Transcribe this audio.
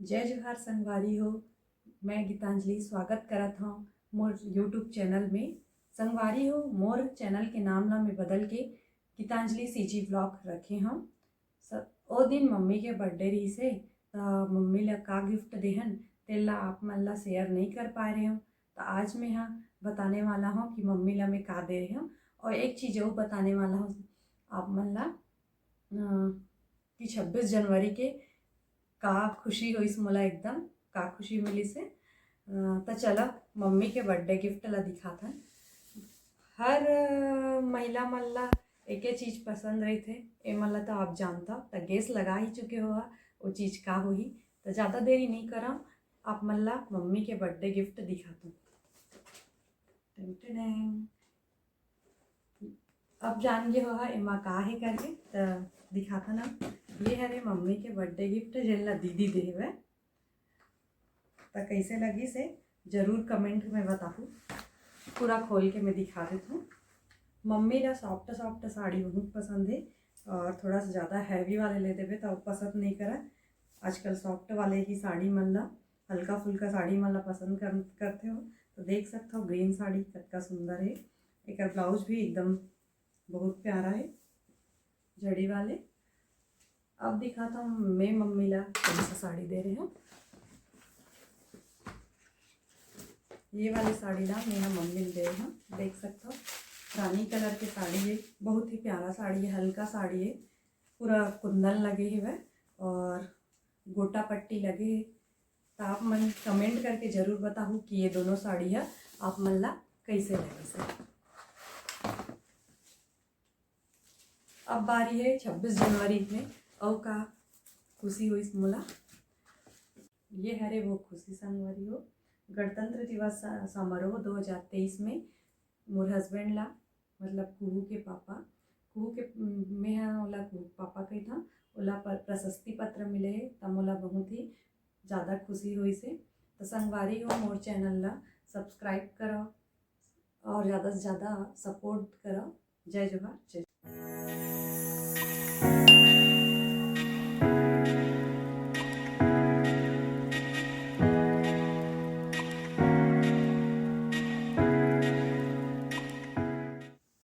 जय जोहार संगवारी हो। मैं गीतांजलि स्वागत करत हूँ मोर यूट्यूब चैनल में। संगवारी हो, मोर चैनल के नाम ला में बदल के गीतांजलि सीजी ब्लॉग रखे हूँ। ओ दिन मम्मी के बर्थडे रही से तो मम्मी ला का गिफ्ट देहन तेला आप मन ला शेयर नहीं कर पा रही हूँ। तो आज मैं यहाँ बताने वाला हूँ कि मम्मी ला मैं का दे रही हूँ। और एक चीज़ और बताने वाला हूँ आप मन ला कि 26 जनवरी के का खुशी हुई मोला, एकदम का खुशी मिली से। तो चला मम्मी के बर्थडे गिफ्ट ला दिखाथन। हर महिला मन ला एक चीज़ पसंद रही थे, ए मन ला तो आप जानता तो गैस लगा ही चुके हो वो चीज़ का हुई। तो ज़्यादा देरी नहीं करा, आप मन ला मम्मी के बर्थडे गिफ्ट दिखाता। अब जान गए हो एमा का है करके, तो दिखाता ना। ये है रे मम्मी के बर्थडे गिफ्ट जेला दीदी देवे। तो कैसे लगी से जरूर कमेंट में बताओ। पूरा खोल के मैं दिखा देती हूँ। मम्मी ला सॉफ्ट सॉफ्ट साड़ी बहुत पसंद है, और थोड़ा सा ज़्यादा हैवी वाले ले देवे तो पसंद नहीं करा। आजकल सॉफ्ट वाले ही साड़ी मन ला, हल्का फुल्का साड़ी मन ला पसंद करते हो। तो देख सकते हो ग्रीन साड़ी कितना सुंदर है। एक ब्लाउज भी एकदम बहुत प्यारा है, जड़ी वाले। अब दिखाता हूँ मैं मम्मी ला कौन सा साड़ी दे रही हूँ। ये वाली साड़ी ला मैं मम्मी दे रही हूँ। देख सकते हो रानी कलर की साड़ी है, बहुत ही प्यारा साड़ी है, हल्का साड़ी है। पूरा कुंदन लगे हुए और गोटा पट्टी लगे है। तो आप मन कमेंट करके जरूर बताओ कि ये दोनों साड़ी है आप मन ला कैसे लगे से। अब बारी है 26 जनवरी में और का खुशी हुई मोला। ये हरे वो खुशी संगवारी हो, गणतंत्र दिवस समारोह 2023 में मोर हस्बैंड ला, मतलब कुहू के पापा, कुहू के मैं ओला पापा कही था, ओला प्रशस्ति पत्र मिले है। तब मोला बहुत ही ज़्यादा खुशी हुई से। तो संगवारी हो, मोर चैनल ला सब्सक्राइब करो और ज़्यादा से ज़्यादा सपोर्ट करो। जय जोहार, जय।